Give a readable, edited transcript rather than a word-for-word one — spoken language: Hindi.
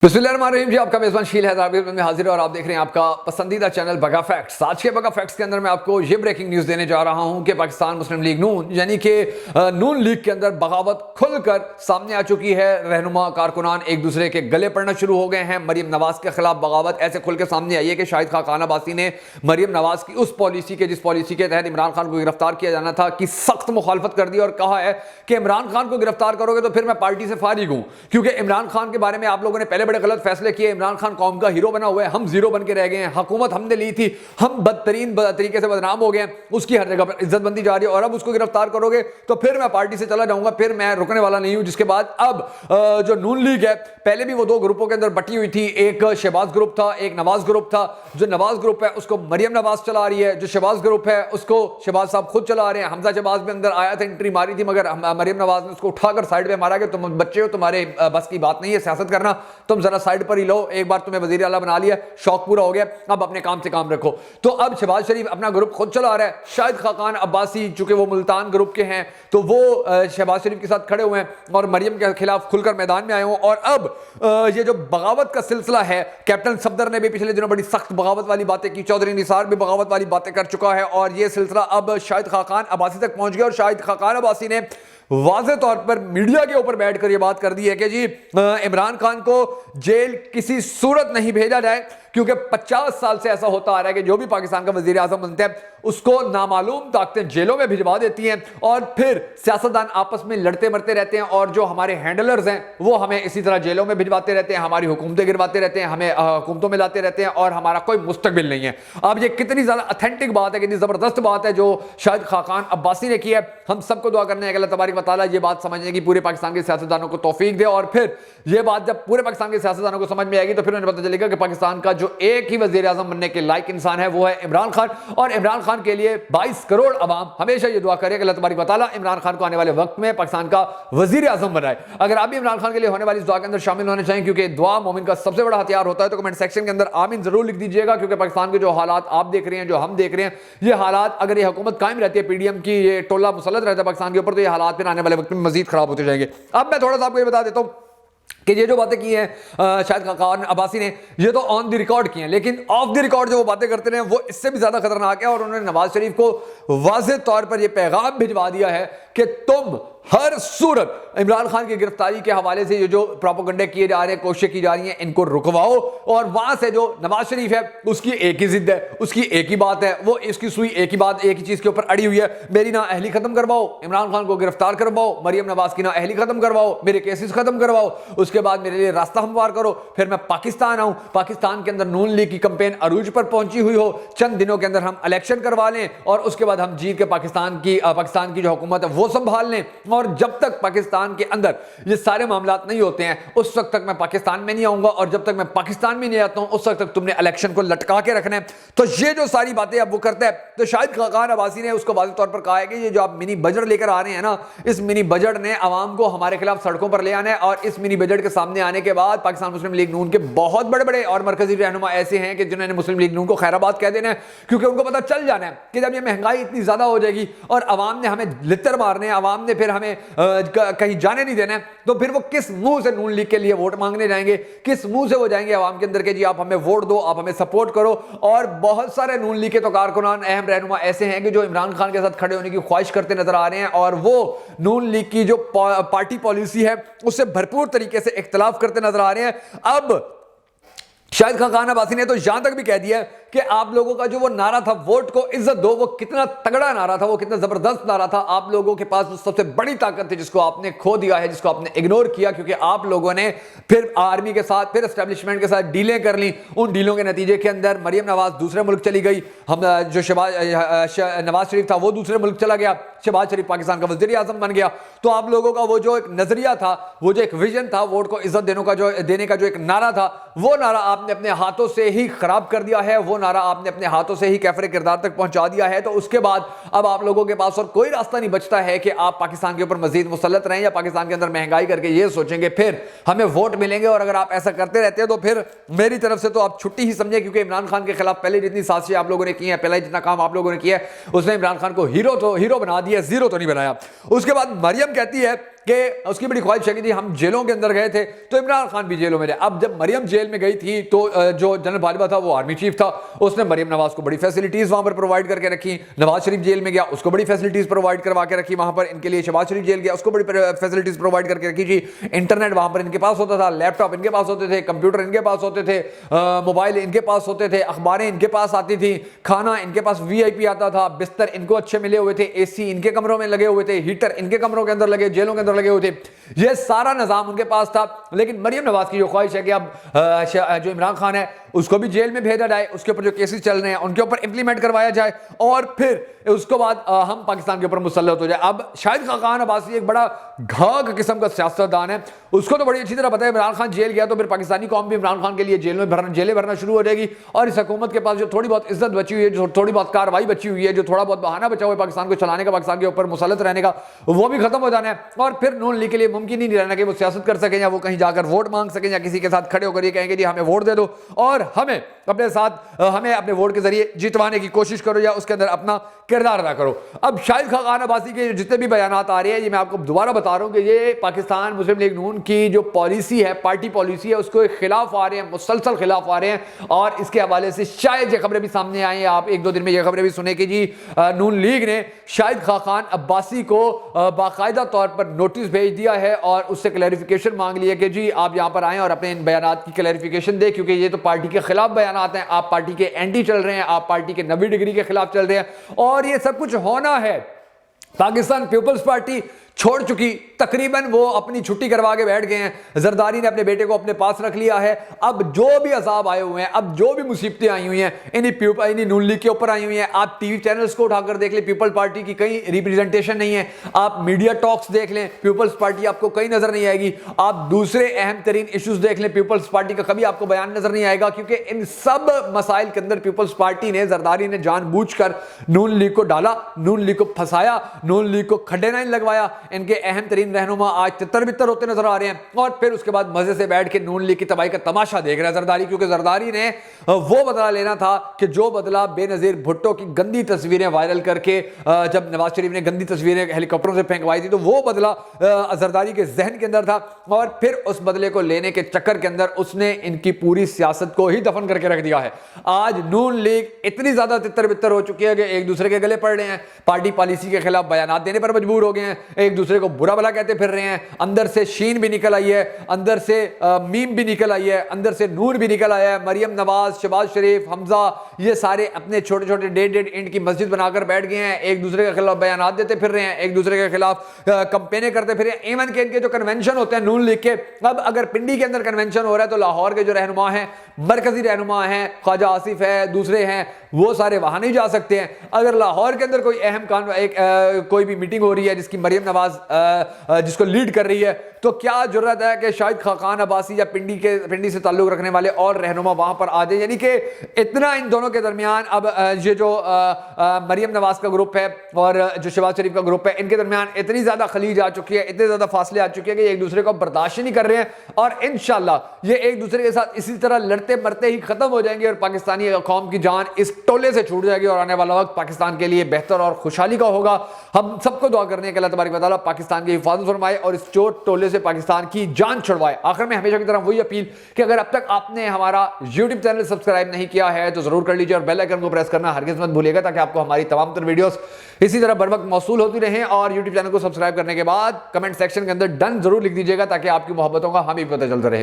बिस्मिल्लाहिर्रहमानिर्रहीम जी, आपका मेज़बान शील हैदराबाद में हाजिर है और आप देख रहे हैं आपका पसंदीदा चैनल बगा फैक्ट्स। आज के बगा फैक्ट्स के अंदर मैं आपको ये ब्रेकिंग न्यूज़ देने जा रहा हूं कि पाकिस्तान मुस्लिम लीग नून यानी कि नून लीग के अंदर बगावत खुलकर सामने आ चुकी है। रहनुमा कारकुनान एक दूसरे के गले पड़ना शुरू हो गए हैं। मरीम नवाज के खिलाफ बगावत ऐसे खुल के सामने आई है कि शाहिद खान अब्बासी ने मरीम नवाज की उस पॉलिसी के जिस पॉलिसी के तहत इमरान खान को गिरफ्तार किया जाना था की सख्त मुखालफत कर दी और कहा है कि इमरान खान को गिरफ्तार करोगे तो फिर मैं पार्टी से फारिग हूं, क्योंकि इमरान खान के बारे में आप लोगों ने पहले बड़े गलत फैसले किए। इमरान खान कौम का हीरो बना हुआ है, हम जीरो बन के रह गए हैं। हुकूमत हमने ली थी, हम बदतरीन तरीके से बदनाम हो गए हैं, उसकी हर जगह पर इज्जत बनती जा रही है और अब उसको गिरफ्तार करोगे तो फिर मैं पार्टी से चला जाऊंगा, फिर मैं रुकने वाला नहीं हूं। जिसके बाद अब जो नून लीग है, पहले भी वो दो ग्रुपों के अंदर बटी हुई थी, एक शहबाज ग्रुप था, एक नवाज ग्रुप था। जो नवाज ग्रुप है उसको मरियम नवाज चला रही है, जो शहबाज ग्रुप है उसको शहबाज साहब खुद चला रहे हैं। हमजा शहबाज भी अंदर आया था, एंट्री मारी थी, मगर मरियम नवाज ने उसको उठाकर साइड पे मारा कि तुम बच्चे हो, तुम्हारे बस की बात नहीं है सियासत करना, तुम जरा साइड पर ही लो, एक बार तुम्हें वजीर आला बना लिया, शौक पूरा हो गया, अब अपने काम से काम रखो। तो अब शहबाज शरीफ अपना ग्रुप खुद चला रहा है। शाहिद खान अब्बासी चूंकि वो मुल्तान ग्रुप के हैं तो वो शहबाज शरीफ के साथ खड़े हुए हैं और मरियम के खिलाफ खुलकर मैदान में आए हुए। और अब ये जो बगावत का सिलसिला है, कैप्टन सफदर ने भी पिछले दिनों बड़ी सख्त बगावत वाली बातें की, चौधरी निसार भी बगावत वाली बातें कर चुका है और ये सिलसिला अब शाहिद खान अब्बासी तक पहुंच गया। और शाहिद खान अब्बासी ने वाज़े तौर पर मीडिया के ऊपर बैठकर यह बात कर दी है कि जी इमरान खान को जेल किसी सूरत नहीं भेजा जाए, क्योंकि 50 साल से ऐसा होता आ रहा है कि जो भी पाकिस्तान का वजीर आजम बनता है उसको नामालूम ताकतें जेलों में भिजवा देती हैं और फिर सियासतदान आपस में लड़ते मरते रहते हैं और जो हमारे हैंडलर्स हैं वो हमें इसी तरह जेलों में भिजवाते रहते हैं, हमारी हुकूमतें गिरवाते रहते हैं, हमें हुकूमतों में लाते रहते हैं और हमारा कोई मुस्तकबिल नहीं है। अब ये कितनी ज़्यादा ऑथेंटिक बात है, कितनी ज़बरदस्त बात है जो शाहिद खान अब्बासी ने की है। हम सबको दुआ करने हैं कि अल्लाह तबारक व तआला ये बात समझने की पूरे पाकिस्तान के सियासतदानों को तौफीक दे और फिर ये बात जब पूरे पाकिस्तान के सियासतदानों को समझ में आएगी तो फिर उन्हें पता चलेगा कि पाकिस्तान का जो एक ही वजीर आजम बनने के लायक इंसान है वो है इमरान खान। और इमरान खान के लिए 22 करोड़ अवाम हमेशा ये दुआ करे कि अल्लाह तबारक व तआला इमरान खान को आने वाले वक्त में पाकिस्तान का वजीर आजम बनाए। अगर आप भी इमरान खान के लिए होने वाली इस दुआ के अंदर शामिल होने चाहिए, क्योंकि दुआ मोमिन का सबसे बड़ा हथियार होता है, तो कमेंट सेक्शन के अंदर आमीन जरूर लिख दीजिएगा। क्योंकि पाकिस्तान के जो हालात आप देख रहे हैं, जो हम देख रहे हैं, ये हालात अगर ये हुकूमत कायम रहती है, पीडीएम की ये टोला मुसल्लत रहता है पाकिस्तान के ऊपर, तो ये हालात फिर आने वाले वक्त में मजीद खराब होते जाएंगे। अब मैं थोड़ा सा आपको ये बता देता हूँ कि ये जो बातें की हैं शाहिद खान अब्बासी ने, ये तो ऑन द रिकॉर्ड की हैं, लेकिन ऑफ द रिकॉर्ड जो वो बातें करते रहे वो इससे भी ज्यादा खतरनाक है। और उन्होंने नवाज शरीफ को वाज़ेह तौर पर यह पैगाम भिजवा दिया है कि तुम हर सूरत इमरान खान की गिरफ्तारी के हवाले से ये जो प्रोपेगेंडा किए जा रहे हैं, कोशिशें की जा रही हैं, इनको रुकवाओ। और वहां से जो नवाज शरीफ है उसकी एक ही जिद है, उसकी एक ही बात है, वो इसकी सुई एक ही बात, एक ही चीज के ऊपर अड़ी हुई है, मेरी ना अहली खत्म करवाओ, इमरान खान को गिरफ्तार करवाओ, मरियम नवाज की ना अहली खत्म करवाओ, मेरे केसेस खत्म करवाओ, उसके बाद मेरे लिए रास्ता हमवार करो, फिर मैं पाकिस्तान आऊं, पाकिस्तान के अंदर नून लीग की कंपेन अरूज पर पहुंची हुई हो, चंद दिनों के अंदर हम इलेक्शन करवा लें और उसके बाद हम जीत के पाकिस्तान की जो हुकूमत है वो संभाल लें। और जब तक पाकिस्तान के अंदर ये सारे मामलात नहीं होते हैं उस वक्त तक मैं पाकिस्तान में नहीं आऊंगा, और जब तक मैं पाकिस्तान में नहीं आता हूं उस वक्त तक तुमने इलेक्शन को लटका के रखना है। तो ये जो सारी बातें अब वो करता है, तो शाहिद खान अब्बासी ने उसको वाज़ेह तौर पर कहा है कि ये जो आप मिनी बजट लेकर आ रहे हैं ना, इस मिनी बजट ने आवाम को हमारे खिलाफ सड़कों पर ले आना है। और इस मिनी बजट के सामने आने के बाद पाकिस्तान मुस्लिम लीग नून के बहुत बड़े बड़े और मरकजी रहनुमा ऐसे हैं कि जिन्होंने मुस्लिम लीग नून को खैराबाद कह देना है, क्योंकि उनको पता चल जाना है कि जब ये महंगाई इतनी ज्यादा हो जाएगी और आवाम ने हमें लित्तर मारने, आवाम ने फिर हमें कहीं जाने नहीं देना है, तो फिर वो किस मुंह से नून लीग के लिए वोट मांगने जाएंगे, किस मुंह से वो जाएंगे आवाम के अंदर के जी आप हमें वोट दो, आप हमें सपोर्ट करो। और बहुत सारे नून लीग के तो कारकुनान, अहम रहनुमा ऐसे हैं कि जो इमरान खान के साथ खड़े होने की ख्वाहिश करते नजर आ रहे हैं और वो नून लीग की जो पार्टी पॉलिसी है उससे भरपूर तरीके से इख्तिलाफ करते नजर आ रहे हैं। अब शाहिद खान अब्बासी ने तो यहां तक भी कह दिया कि आप लोगों का जो वो नारा था वोट को इज्जत दो, वो कितना तगड़ा नारा था, वो कितना जबरदस्त नारा था। आप लोगों के पास सबसे बड़ी ताकत थी जिसको आपने खो दिया है, जिसको आपने इग्नोर किया, क्योंकि आप लोगों ने फिर आर्मी के साथ, फिर एस्टेब्लिशमेंट के साथ डीलें कर ली। उन डीलों के नतीजे के अंदर मरियम नवाज दूसरे मुल्क चली गई, हम जो नवाज शरीफ था वो दूसरे मुल्क चला गया, शहबाज शरीफ पाकिस्तान का वजीर आजम बन गया। तो आप लोगों का वो जो एक नजरिया था, वो जो एक विजन था, वोट को इज्जत देने का जो एक नारा था, वो नारा आपने अपने हाथों से ही खराब कर दिया है, वो नारा आपने अपने हाथों से ही कैफरे किरदार तक पहुंचा दिया है। तो उसके बाद अब आप लोगों के पास और कोई रास्ता नहीं बचता है कि आप पाकिस्तान के ऊपर मजीद मुसल्लत रहें या पाकिस्तान के अंदर महंगाई करके ये सोचेंगे फिर हमें वोट मिलेंगे। और अगर आप ऐसा करते रहते हैं तो फिर मेरी तरफ से तो आप छुट्टी ही समझे, क्योंकि इमरान खान के खिलाफ पहले जितनी साजिशें आप लोगों ने की हैं, पहले जितना काम आप लोगों ने किया है, उसने इमरान खान को हीरो बना दिया, जीरो तो नहीं बनाया। उसके बाद मरियम कहती है कि उसकी बड़ी ख्वाहिश है कि जी हम जेलों के अंदर गए थे तो इमरान खान भी जेलों में रहे। अब जब मरियम जेल में गई थी तो जो जनरल बाजवा था वो आर्मी चीफ था, उसने मरियम नवाज को बड़ी फैसिलिटीज वहां पर प्रोवाइड करके रखी। नवाज शरीफ जेल में गया, उसको बड़ी फैसिलिटीज प्रोवाइड करवा के रखी वहां पर इनके लिए। शहबाज शरीफ जेल गया, उसको बड़ी फैसिलिटीज प्रोवाइड करके रखी जी। इंटरनेट वहां पर इनके पास होता था, लैपटॉप इनके पास होते थे, कंप्यूटर इनके पास होते थे, मोबाइल इनके पास होते थे, अखबारें इनके पास आती थी, खाना इनके पास वीआईपी आता था, बिस्तर इनको अच्छे मिले हुए थे, एसी इनके कमरों में लगे हुए थे, हीटर इनके कमरों के अंदर लगे, जेलों के अंदर लगे हुए थे, ये सारा निजाम उनके पास था। लेकिन मरियम नवाज की जो ख्वाहिश है कि अब जो इमरान खान है उसको भी जेल में भेजा जाए, उसके ऊपर जो केसेस चल रहे हैं उनके ऊपर इंप्लीमेंट करवाया जाए और फिर उसके बाद हम पाकिस्तान के ऊपर मुसल्लत हो जाए। अब शाहिद खाकान अब्बासी एक बड़ा घाघ किस्म का सियासतदान है, उसको तो बड़ी अच्छी तरह पता है इमरान खान जेल गया तो फिर पाकिस्तानी कौम भी इमरान खान के लिए जेलें भरना शुरू हो जाएगी और इस हुकूमत के पास जो थोड़ी बहुत इज्जत बची हुई है, जो थोड़ी बहुत कार्रवाई बची हुई है, जो थोड़ा बहुत बहाना बचा हुआ है पाकिस्तान को चलाने का, पाकिस्तान के ऊपर मुसल्लत रहने का, वो भी खत्म हो जाना है। और फिर नून लीग के लिए मुमकिन ही नहीं रहना कि वो सियासत कर सकें या वो कहीं जाकर वोट मांग सकें या किसी के साथ खड़े होकर ये कहेंगे जी हमें वोट दे दो और हमें अपने वोट के जरिए जितवाने की कोशिश करो या उसके अंदर अपना किरदार अदा करो। अब शाहिद खाकान अब्बासी के जितने भी बयानात आ रहे हैं, ये मैं आपको दोबारा बता रहा हूं कि ये पाकिस्तान मुस्लिम लीग नून की जो पॉलिसी है, पार्टी पॉलिसी है, उसको खिलाफ आ रहे हैं, मुसलसल खिलाफ आ रहे हैं। और इसके हवाले से शायद ये खबरें भी सामने आई, आप एक दो दिन में ये खबरें भी सुने कि जी नून लीग ने शाहिद खाकान अब्बासी को बाकायदा तौर पर नोटिस भेज दिया है और उससे क्लैरिफिकेशन मांग लिया कि जी आप यहां पर आएं और अपने इन बयानात की क्लैरिफिकेशन दें, क्योंकि ये तो पार्टी के खिलाफ बयानात हैं, आप पार्टी के एंटी चल रहे हैं, आप पार्टी के 90 डिग्री के खिलाफ चल रहे हैं और ये सब कुछ होना है। पाकिस्तान पीपल्स पार्टी छोड़ चुकी, तकरीबन वो अपनी छुट्टी करवा के बैठ गए हैं। जरदारी ने अपने बेटे को अपने पास रख लिया है। अब जो भी अजाब आए हुए हैं, अब जो भी मुसीबतें आई हुई हैं इन्हीं नून लीग के ऊपर आई हुई हैं। आप टीवी चैनल्स को उठाकर देख लें, पीपल्स पार्टी की कहीं रिप्रेजेंटेशन नहीं है। आप मीडिया टॉक्स देख लें, पीपल्स पार्टी आपको कहीं नजर नहीं आएगी। आप दूसरे अहम तरीन इश्यूज देख लें, पीपल्स पार्टी का कभी आपको बयान नजर नहीं आएगा, क्योंकि इन सब मसाइल के अंदर पीपल्स पार्टी ने, जरदारी ने जानबूझकर नून लीग को डाला, नून लीग को फंसाया, नून लीग को खड्डे नाइन लगवाया। इनके अहम तरीन रहनुमा आज तितर बितर होते नजर आ रहे हैं और फिर उसके बाद मजे से बैठ के नून लीग की तबाही का तमाशा देख रहा है जरदारी, क्योंकि जरदारी ने वो बदला लेना था कि जो बदला बेनजीर भुट्टो की गंदी तस्वीरें वायरल करके जब नवाज शरीफ ने गंदी तस्वीरें हेलीकॉप्टरों से फेंकवाई थी, तो वो बदला जरदारी के जहन के अंदर था और फिर उस बदले को लेने के चक्कर के अंदर उसने इनकी पूरी सियासत को ही दफन करके रख दिया है। आज नून लीग इतनी ज्यादा तितर बितर हो चुकी है कि एक दूसरे के गले पड़ रहे हैं, पार्टी पॉलिसी के खिलाफ बयान देने पर मजबूर हो गए हैं, एक दूसरे को बुरा भला कहते फिर रहे हैं। अंदर से शीन भी निकल आई है, अंदर से मीम भी निकल आई है, अंदर से नूर भी निकल आया है। मरियम नवाज, शहबाज शरीफ, हमजा, ये सारे अपने छोटे छोटे 1.5 इंच की मस्जिद बनाकर बैठ गए हैं, एक दूसरे के खिलाफ बयान देते फिर रहे हैं, एक दूसरे के खिलाफ कंपेनें करते फिर रहे हैं। इवन के इनके जो कन्वेंशन होते हैं नून लीग के, अब अगर पिंडी के अंदर कन्वेंशन हो रहा है तो लाहौर के जो रहनुमा हैं, मरकजी रहनुमा हैं, ख्वाजा आसिफ है, दूसरे हैं, वो सारे वहां नहीं जा सकते हैं। अगर लाहौर के अंदर कोई अहम कोई भी मीटिंग हो रही है जिसकी मरियम नवाज जिसको लीड कर रही है, तो क्या जरूरत है कि शाहिद खाकान अब्बासी या पिंडी से ताल्लुक रखने वाले और रहनुमा वहां पर आ जाए। यानी कि इतना इन दोनों के दरमियान अब ये जो मरियम नवाज का ग्रुप है और जो शहबाज शरीफ का ग्रुप है, इनके दरमियान इतनी ज्यादा खलीज आ चुकी है, इतने ज्यादा फासले आ चुके हैं कि एक दूसरे को बर्दाश्त ही नहीं कर रहे हैं और इंशाल्लाह ये एक दूसरे के साथ इसी तरह लड़ते मरते ही खत्म हो जाएंगे और पाकिस्तानी कौम की जान इस टोले से छूट जाएगी और आने वाला वक्त पाकिस्तान के लिए बेहतर और खुशहाली का होगा। हम सबको दुआ करने के अल्लाह तबारक व तआला पाकिस्तान की हिफाजत फरमाए और इस चोट टोले से पाकिस्तान की जान छुड़वाए। आखिर में हमेशा की तरह वही अपील कि अगर अब तक आपने हमारा YouTube चैनल सब्सक्राइब नहीं किया है तो जरूर कर लीजिए और बेल आइकन को प्रेस करना हरगिज़ मत भूलिएगा, ताकि आपको हमारी तमाम तर वीडियोस इसी तरह बर वक्त मौसूल होती रहें। और YouTube चैनल को सब्सक्राइब करने के बाद कमेंट सेक्शन के अंदर डन जरूर लिख दीजिएगा, ताकि आपकी मोहब्बतों का हमें भी पता चलता रहे।